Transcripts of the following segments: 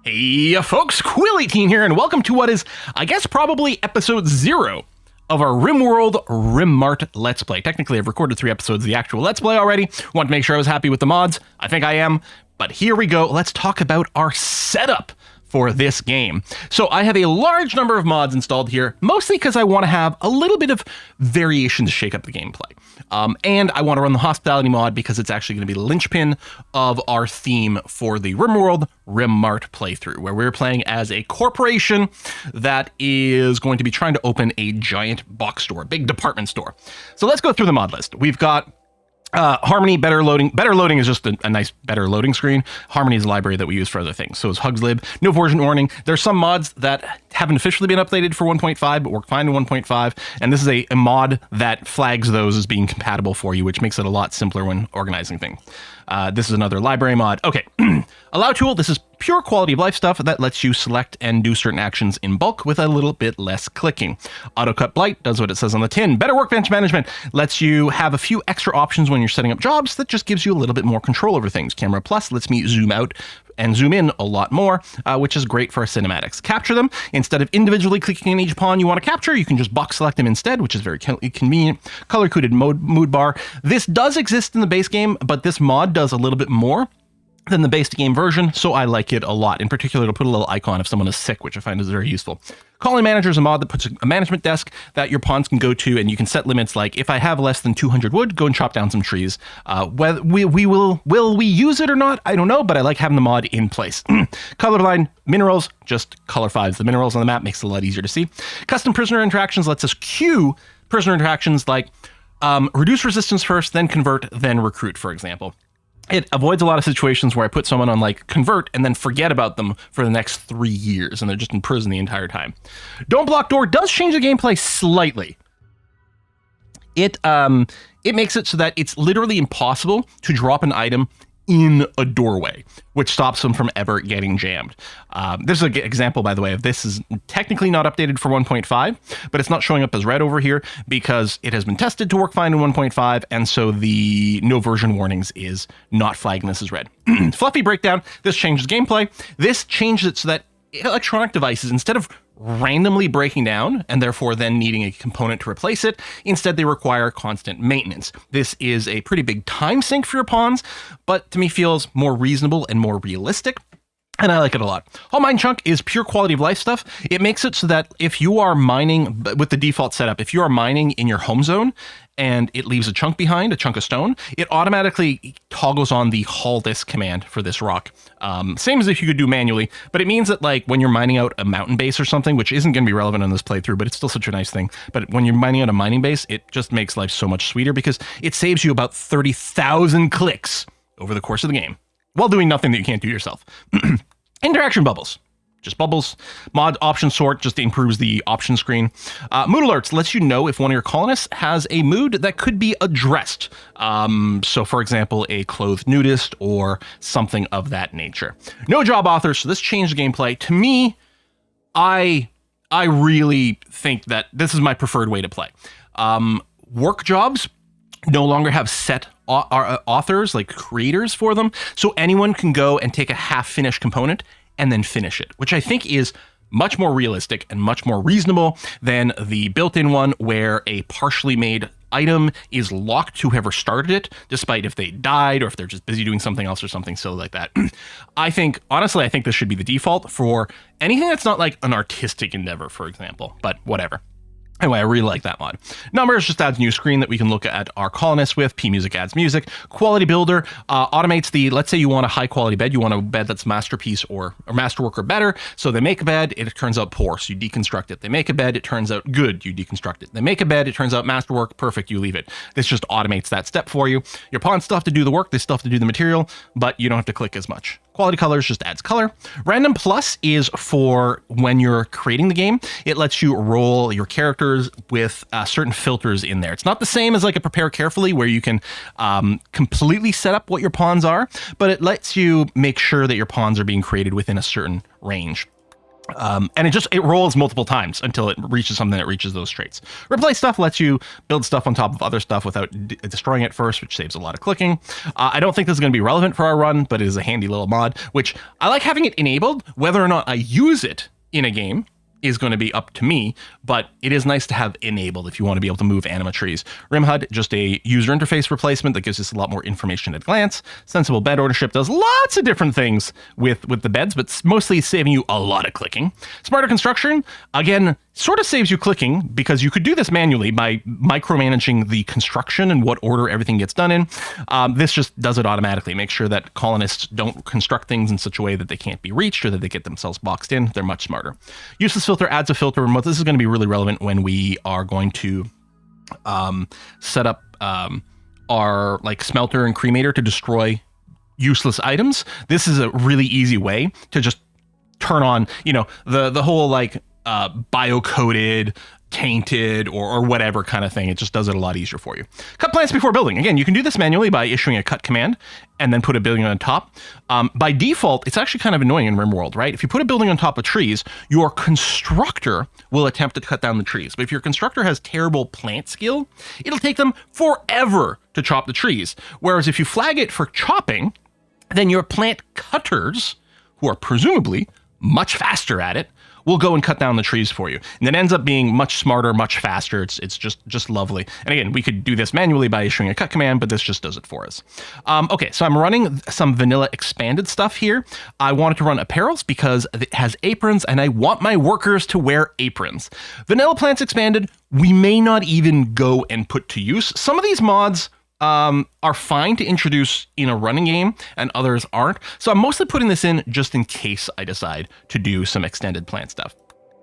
Hey folks, Quill18 here, and welcome to what is, I guess, probably episode 0 of our RimWorld RimMart Let's Play. Technically, I've recorded 3 episodes of the actual Let's Play already. Want to make sure I was happy with the mods. I think I am, but here we go. Let's talk about our setup for this game. So I have a large number of mods installed here, mostly because I want to have a little bit of variation to shake up the gameplay. And I want to run the hospitality mod because it's actually going to be the linchpin of our theme for the RimWorld RimMart playthrough, where we're playing as a corporation that is going to be trying to open a giant box store, big department store. So let's go through the mod list. We've got Harmony, better loading. Better loading is just a nice better loading screen. Harmony is a library that we use for other things. So is HugsLib. No version warning. There's some mods that haven't officially been updated for 1.5, but work fine in 1.5. And this is a mod that flags those as being compatible for you, which makes it a lot simpler when organizing things. This is another library mod. Okay, allow tool. This is pure quality of life stuff that lets you select and do certain actions in bulk with a little bit less clicking. Auto cut blight does what it says on the tin. Better workbench management lets you have a few extra options when you're setting up jobs that just gives you a little bit more control over things. Camera plus lets me zoom out and zoom in a lot more, which is great for our cinematics. Capture them. Instead of individually clicking on each pawn you want to capture, you can just box select them instead, which is very convenient. Color-coded mood bar. This does exist in the base game, but this mod does a little bit more than the base game version, so I like it a lot. In particular, it'll put a little icon if someone is sick, which I find is very useful. Colony Manager is a mod that puts a management desk that your pawns can go to, and you can set limits like, if I have less than 200 wood, go and chop down some trees. Whether will we use it or not? I don't know, but I like having the mod in place. Colorblind minerals, just color 5 the minerals on the map, makes it a lot easier to see. Custom prisoner interactions lets us queue prisoner interactions like reduce resistance first, then convert, then recruit, for example. It avoids a lot of situations where I put someone on like convert and then forget about them for the next 3 years and they're just in prison the entire time. Don't block door does change the gameplay slightly. It makes it so that it's literally impossible to drop an item in a doorway, which stops them from ever getting jammed. This is an example, by the way, of this is technically not updated for 1.5, but it's not showing up as red over here because it has been tested to work fine in 1.5, and so the no version warnings is not flagging this as red. Fluffy breakdown, this changes gameplay. This changes it so that electronic devices, instead of randomly breaking down and therefore then needing a component to replace it, instead they require constant maintenance. This is a pretty big time sink for your pawns, but to me feels more reasonable and more realistic, and I like it a lot. All mine chunk is pure quality of life stuff. It makes it so that if you are mining with the default setup, if you are mining in your home zone and it leaves a chunk behind, a chunk of stone, it automatically toggles on the haul this command for this rock. Same as if you could do manually, but it means that like when you're mining out a mountain base or something, which isn't going to be relevant on this playthrough, but it's still such a nice thing. But when you're mining out a mining base, it just makes life so much sweeter because it saves you about 30,000 clicks over the course of the game while doing nothing that you can't do yourself. Interaction bubbles. Just bubbles. Mod option sort just improves the option screen. Mood alerts lets you know if one of your colonists has a mood that could be addressed. So for example, a clothed nudist or something of that nature. No job authors, so this changed the gameplay. To me, I really think that this is my preferred way to play. Work jobs no longer have set authors, like creators for them, so anyone can go and take a half-finished component and then finish it, which I think is much more realistic and much more reasonable than the built-in one where a partially made item is locked to whoever started it, despite if they died or if they're just busy doing something else or something silly like that. Honestly, I think this should be the default for anything that's not like an artistic endeavor, for example, but whatever. Anyway, I really like that mod. Numbers just adds new screen that we can look at our colonists with. P-Music adds music. Quality Builder automates the, let's say you want a high quality bed. You want a bed that's Masterpiece or Masterwork or better. So they make a bed, it turns out poor, so you deconstruct it. They make a bed, it turns out good, you deconstruct it. They make a bed, it turns out Masterwork, perfect, you leave it. This just automates that step for you. Your pawns still have to do the work, they still have to do the material, but you don't have to click as much. Quality colors just adds color. Random plus is for when you're creating the game. It lets you roll your characters with certain filters in there. It's not the same as like a prepare carefully where you can completely set up what your pawns are, but it lets you make sure that your pawns are being created within a certain range. And it rolls multiple times until it reaches something that reaches those traits. Replace stuff lets you build stuff on top of other stuff without destroying it first, which saves a lot of clicking. I don't think this is going to be relevant for our run, but it is a handy little mod, which I like having it enabled. Whether or not I use it in a game is going to be up to me, but it is nice to have enabled if you want to be able to move anima trees. RimHUD, just a user interface replacement that gives us a lot more information at a glance. Sensible bed ownership does lots of different things with the beds, but mostly saving you a lot of clicking. Smarter construction, again, sort of saves you clicking because you could do this manually by micromanaging the construction and what order everything gets done in. This just does it automatically. Make sure that colonists don't construct things in such a way that they can't be reached or that they get themselves boxed in. They're much smarter. Useless filter adds a filter remote. This is going to be really relevant when we are going to set up our like smelter and cremator to destroy useless items. This is a really easy way to just turn on, the whole like bio-coded, tainted, or whatever kind of thing. It just does it a lot easier for you. Cut plants before building. Again, you can do this manually by issuing a cut command and then put a building on top. By default, it's actually kind of annoying in RimWorld, right? If you put a building on top of trees, your constructor will attempt to cut down the trees. But if your constructor has terrible plant skill, it'll take them forever to chop the trees. Whereas if you flag it for chopping, then your plant cutters, who are presumably much faster at it, will go and cut down the trees for you. And it ends up being much smarter, much faster. It's just lovely. And again, we could do this manually by issuing a cut command, but this just does it for us. Okay, so I'm running some vanilla expanded stuff here. I wanted to run apparels because it has aprons and I want my workers to wear aprons. Vanilla plants expanded, we may not even go and put to use. Some of these mods are fine to introduce in a running game and others aren't. So I'm mostly putting this in just in case I decide to do some extended plant stuff.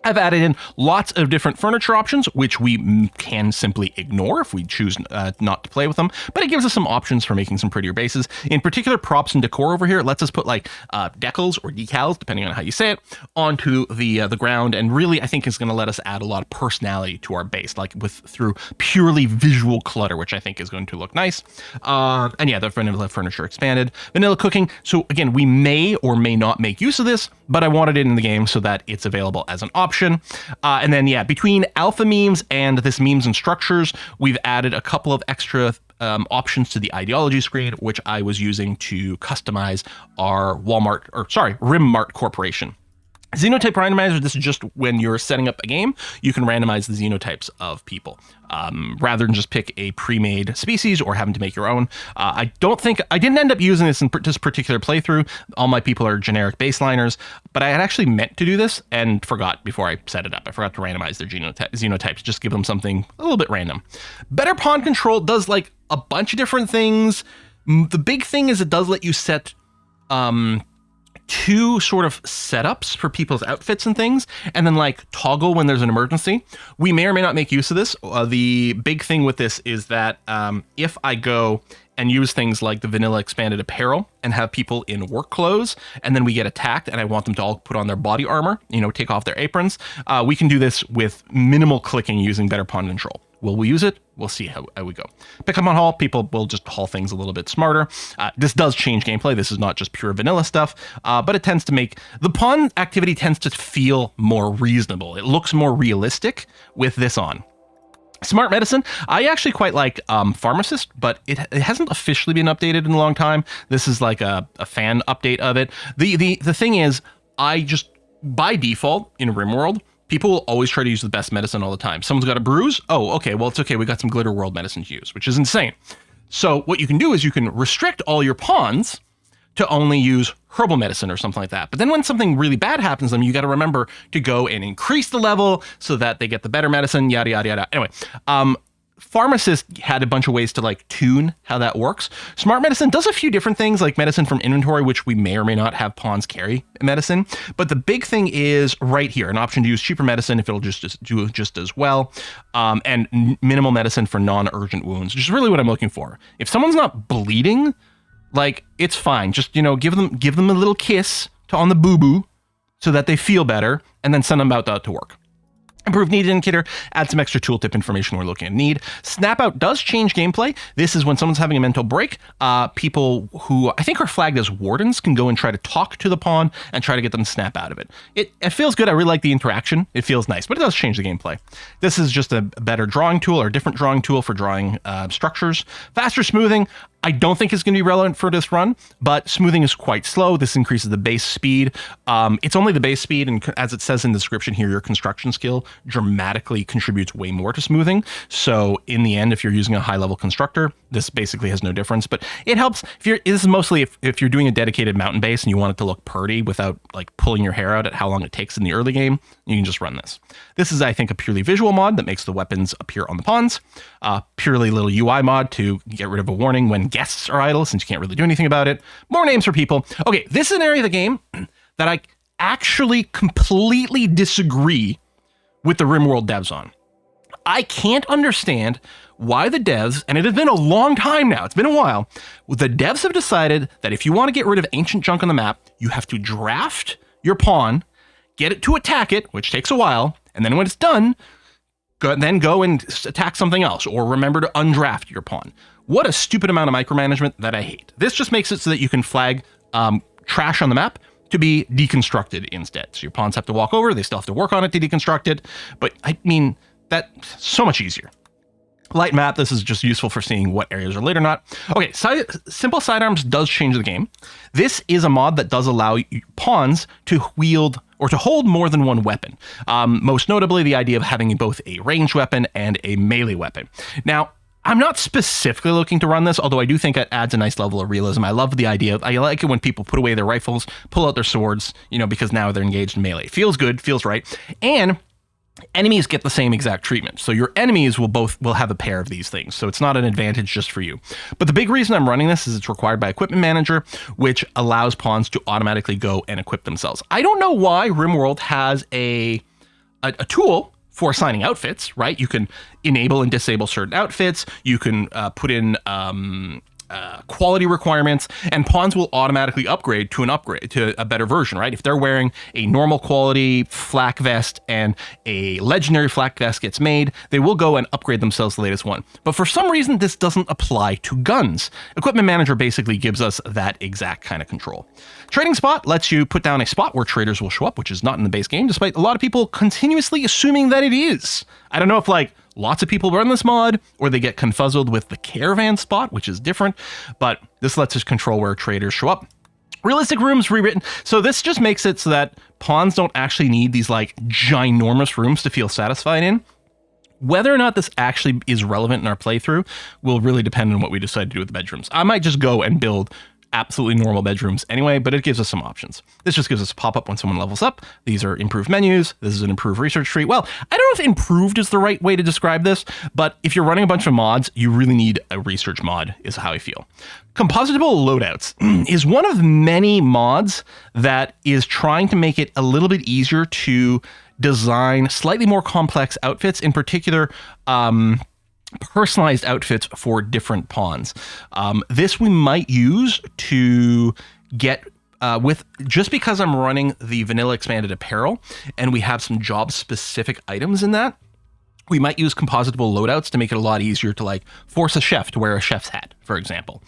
I've added in lots of different furniture options, which we can simply ignore if we choose not to play with them, but it gives us some options for making some prettier bases. In particular, props and decor over here, it lets us put like decals or decals, depending on how you say it, onto the ground, and really I think is going to let us add a lot of personality to our base, like through purely visual clutter, which I think is going to look nice. And yeah, the vanilla furniture expanded. Vanilla cooking, so again, we may or may not make use of this, but I wanted it in the game so that it's available as an option. And then, yeah, between alpha memes and this memes and structures, we've added a couple of extra options to the ideology screen, which I was using to customize our RimMart corporation. Xenotype randomizer, this is just when you're setting up a game, you can randomize the xenotypes of people rather than just pick a pre-made species or having to make your own. I didn't end up using this in this particular playthrough. All my people are generic baseliners, but I had actually meant to do this and forgot before I set it up. I forgot to randomize their xenotypes, just give them something a little bit random. Better pawn control does like a bunch of different things. The big thing is it does let you set two sort of setups for people's outfits and things, and then like toggle when there's an emergency. We may or may not make use of this. The big thing with this is that if I go and use things like the vanilla expanded apparel and have people in work clothes, and then we get attacked and I want them to all put on their body armor, take off their aprons, we can do this with minimal clicking using better pawn control. Will we use it? We'll see how we go. Pick up on haul, people will just haul things a little bit smarter. This does change gameplay. This is not just pure vanilla stuff, but it tends to make, the pawn activity tends to feel more reasonable. It looks more realistic with this on. Smart medicine, I actually quite like pharmacist, but it hasn't officially been updated in a long time. This is like a fan update of it. The thing is, I just, by default in RimWorld, people will always try to use the best medicine all the time. Someone's got a bruise. Oh, okay, well, it's okay. We got some Glitter World medicine to use, which is insane. So what you can do is you can restrict all your pawns to only use herbal medicine or something like that. But then when something really bad happens to them, you got to remember to go and increase the level so that they get the better medicine, yada, yada, yada. Anyway, pharmacist had a bunch of ways to like tune how that works. Smart medicine does a few different things, like medicine from inventory, which we may or may not have pawns carry medicine. But the big thing is right here, an option to use cheaper medicine if it'll just do just as well, and minimal medicine for non-urgent wounds, which is really what I'm looking for. If someone's not bleeding, like, it's fine. Just, give them a little kiss on the boo-boo so that they feel better, and then send them out to work. Improved need indicator, add some extra tooltip information we're looking at need. Snap out does change gameplay. This is when someone's having a mental break. People who I think are flagged as wardens can go and try to talk to the pawn and try to get them to snap out of it. It feels good. I really like the interaction. It feels nice, but it does change the gameplay. This is just a better drawing tool or a different drawing tool for drawing structures. Faster smoothing. I don't think it's going to be relevant for this run, but smoothing is quite slow. This increases the base speed. It's only the base speed, and as it says in the description here, your construction skill dramatically contributes way more to smoothing. So in the end, if you're using a high-level constructor, this basically has no difference, but it helps. This is mostly if you're doing a dedicated mountain base and you want it to look pretty without like pulling your hair out at how long it takes in the early game, you can just run this. This is, I think, a purely visual mod that makes the weapons appear on the pawns. Purely little UI mod to get rid of a warning when guests are idle, since you can't really do anything about it. More names for people. Okay, this is an area of the game that I actually completely disagree with the RimWorld devs on. I can't understand why the devs, and it has been a long time now, it's been a while, the devs have decided that if you want to get rid of ancient junk on the map, you have to draft your pawn, get it to attack it, which takes a while, and then when it's done, then go and attack something else, or remember to undraft your pawn. What a stupid amount of micromanagement that I hate. This just makes it so that you can flag trash on the map to be deconstructed instead. So your pawns have to walk over, they still have to work on it to deconstruct it, but I mean, that's so much easier. Light map, this is just useful for seeing what areas are lit or not. Okay, simple sidearms does change the game. This is a mod that does allow pawns to wield or to hold more than one weapon. Most notably, the idea of having both a ranged weapon and a melee weapon. Now, I'm not specifically looking to run this, although I do think it adds a nice level of realism. I love the idea. I like it when people put away their rifles, pull out their swords, because now they're engaged in melee. Feels good, feels right. And enemies get the same exact treatment. So your enemies will have a pair of these things. So it's not an advantage just for you. But the big reason I'm running this is it's required by Equipment Manager, which allows pawns to automatically go and equip themselves. I don't know why RimWorld has a tool for assigning outfits, right? You can enable and disable certain outfits. You can put in quality requirements, and pawns will automatically upgrade to a better version, right? If they're wearing a normal quality flak vest and a legendary flak vest gets made, they will go and upgrade themselves to the latest one. But for some reason, this doesn't apply to guns. Equipment Manager basically gives us that exact kind of control. Trading Spot lets you put down a spot where traders will show up, which is not in the base game, despite a lot of people continuously assuming that it is. I don't know if lots of people run this mod, or they get confuzzled with the caravan spot, which is different, but this lets us control where traders show up. Realistic rooms rewritten. So this just makes it so that pawns don't actually need these ginormous rooms to feel satisfied in. Whether or not this actually is relevant in our playthrough will really depend on what we decide to do with the bedrooms. I might just go and build absolutely normal bedrooms anyway, but it gives us some options. This just gives us a pop-up when someone levels up. These are improved menus. This is an improved research tree. Well, I don't know if improved is the right way to describe this, but if you're running a bunch of mods, you really need a research mod, is how I feel. Compositable loadouts is one of many mods that is trying to make it a little bit easier to design slightly more complex outfits, in particular, personalized outfits for different pawns. This we might use to get just because I'm running the vanilla expanded apparel and we have some job specific items in that, we might use compositable loadouts to make it a lot easier to force a chef to wear a chef's hat, for example.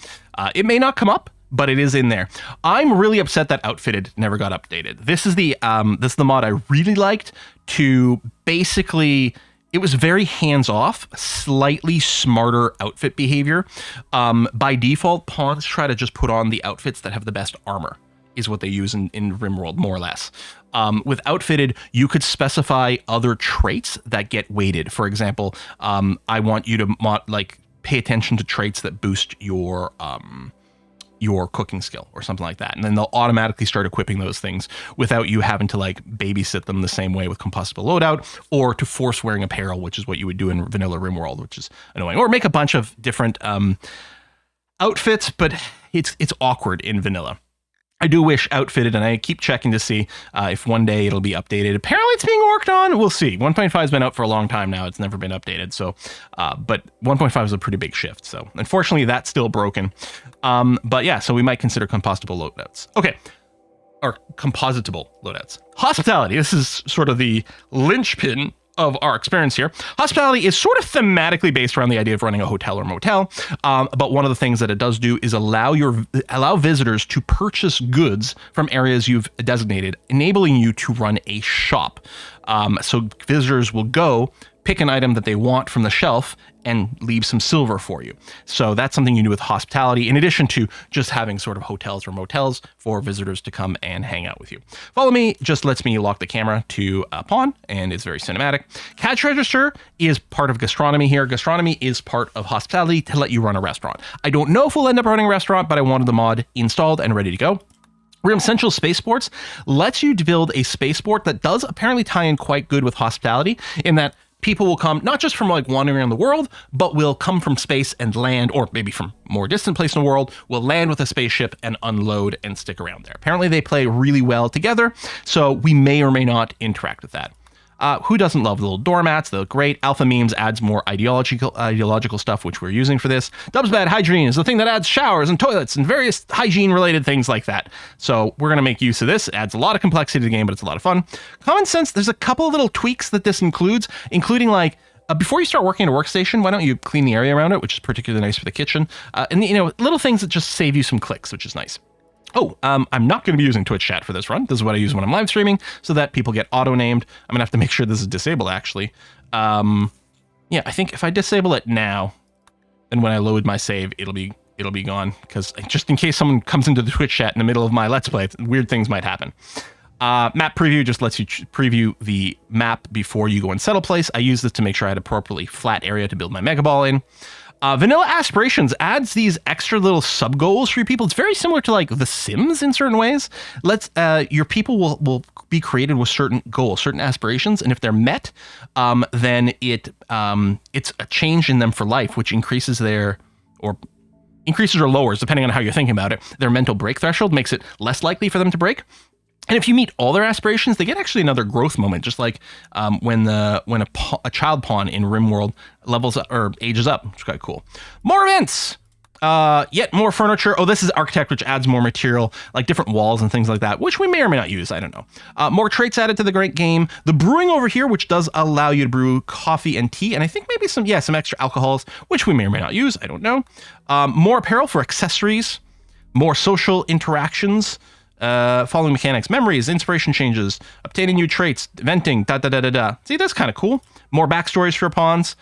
It may not come up, but it is in there. I'm really upset that Outfitted never got updated. This is the mod I really liked to basically. It was very hands-off, slightly smarter outfit behavior. By default, pawns try to just put on the outfits that have the best armor, is what they use in RimWorld, more or less. With Outfitted, you could specify other traits that get weighted. For example, I want you to pay attention to traits that boost your cooking skill or something like that. And then they'll automatically start equipping those things without you having to babysit them the same way with compositable loadout, or to force wearing apparel, which is what you would do in vanilla RimWorld, which is annoying. Or make a bunch of different outfits, but it's awkward in vanilla. I do wish Outfitted, and I keep checking to see if one day it'll be updated. Apparently it's being worked on. We'll see. 1.5 has been out for a long time now. It's never been updated. So, but 1.5 is a pretty big shift. So unfortunately that's still broken. But yeah, so we might consider compostable loadouts. Okay. Or compositable loadouts. Hospitality. This is sort of the linchpin of our experience here. Hospitality is sort of thematically based around the idea of running a hotel or motel, but one of the things that it does do is allow visitors to purchase goods from areas you've designated, enabling you to run a shop. So visitors will go pick an item that they want from the shelf and leave some silver for you. So that's something you do with hospitality, in addition to just having sort of hotels or motels for visitors to come and hang out with you. Follow Me just lets me lock the camera to a pawn, and it's very cinematic. Cash register is part of gastronomy here. Gastronomy is part of hospitality to let you run a restaurant. I don't know if we'll end up running a restaurant, but I wanted the mod installed and ready to go. Rim Central Spaceports lets you build a spaceport that does apparently tie in quite good with hospitality, in that people will come not just from like wandering around the world, but will come from space and land, or maybe from more distant place in the world, will land with a spaceship and unload and stick around there. Apparently they play really well together, so we may or may not interact with that. Who doesn't love the little doormats? They look great. Alpha Memes adds more ideological stuff, which we're using for this. Dub's Bad Hygiene is the thing that adds showers and toilets and various hygiene-related things like that. So we're going to make use of this. It adds a lot of complexity to the game, but it's a lot of fun. Common Sense, there's a couple of little tweaks that this includes, including like, before you start working at a workstation, why don't you clean the area around it, which is particularly nice for the kitchen. And, you know, little things that just save you some clicks, which is nice. Oh, I'm not going to be using Twitch chat for this run. This is what I use when I'm live streaming, so that people get auto-named. I'm going to have to make sure this is disabled, actually. Yeah, I think if I disable it now, then when I load my save, it'll be gone, because just in case someone comes into the Twitch chat in the middle of my Let's Play, weird things might happen. Map preview just lets you preview the map before you go and settle place. I use this to make sure I had a properly flat area to build my Mega Ball in. Vanilla Aspirations adds these extra little sub goals for your people. It's very similar to like The Sims in certain ways. Your people will be created with certain goals, certain aspirations, and if they're met, then it's a change in them for life, which increases or lowers, depending on how you're thinking about it, their mental break threshold, makes it less likely for them to break. And if you meet all their aspirations, they get actually another growth moment, just like when a child pawn in RimWorld levels up, or ages up, which is quite cool. More events, yet more furniture. Oh, this is Architect, which adds more material, like different walls and things like that, which we may or may not use. I don't know. More traits added to the great game. The brewing over here, which does allow you to brew coffee and tea, and I think maybe some extra alcohols, which we may or may not use. I don't know. More apparel for accessories. More social interactions. Following mechanics, memories, inspiration changes, obtaining new traits, venting, See, that's kind of cool. More backstories for your pawns.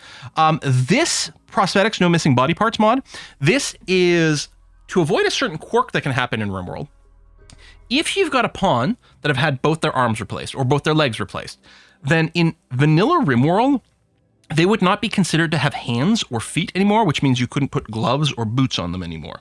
This prosthetics, no missing body parts mod, this is to avoid a certain quirk that can happen in RimWorld. If you've got a pawn that have had both their arms replaced or both their legs replaced, then in vanilla RimWorld, they would not be considered to have hands or feet anymore, which means you couldn't put gloves or boots on them anymore.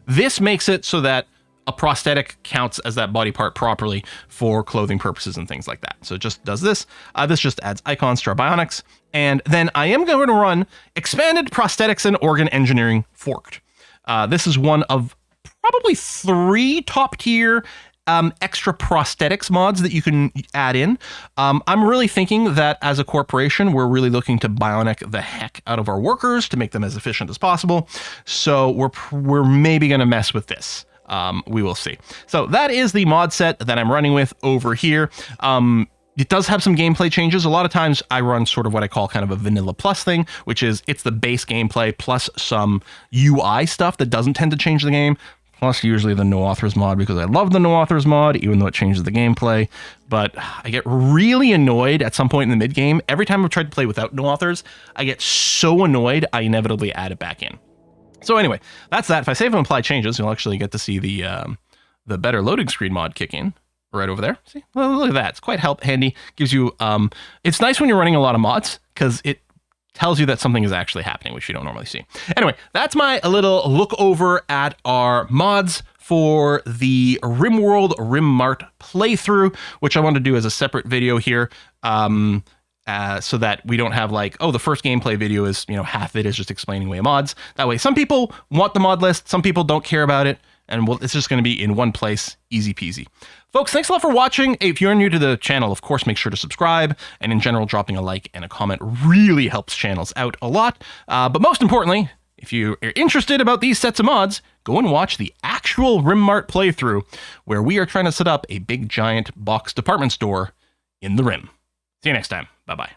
This makes it so that a prosthetic counts as that body part properly for clothing purposes and things like that. So it just does this. This just adds icons to our bionics. And then I am going to run Expanded Prosthetics and Organ Engineering Forked. This is one of probably 3 top tier extra prosthetics mods that you can add in. I'm really thinking that as a corporation, we're really looking to bionic the heck out of our workers to make them as efficient as possible. So we're maybe going to mess with this. We will see. So that is the mod set that I'm running with over here. It does have some gameplay changes. A lot of times I run sort of what I call kind of a vanilla plus thing, which is it's the base gameplay plus some UI stuff that doesn't tend to change the game, plus usually the no authors mod, because I love the no authors mod, even though it changes the gameplay. But I get really annoyed at some point in the mid game. Every time I've tried to play without no authors, I get so annoyed I inevitably add it back in. So anyway, that's that. If I save and apply changes, you'll actually get to see the better loading screen mod kick in right over there. See, well, look at that. It's quite handy. Gives you, it's nice when you're running a lot of mods because it tells you that something is actually happening, which you don't normally see. Anyway, that's my little look over at our mods for the RimWorld RimMart playthrough, which I want to do as a separate video here. So that we don't have like, oh, the first gameplay video is, half of it is just explaining away mods. That way, some people want the mod list, some people don't care about it, and it's just going to be in one place, easy peasy. Folks, thanks a lot for watching. If you're new to the channel, of course, make sure to subscribe, and in general, dropping a like and a comment really helps channels out a lot. But most importantly, if you are interested about these sets of mods, go and watch the actual RimMart playthrough, where we are trying to set up a big, giant box department store in the Rim. See you next time. Bye-bye.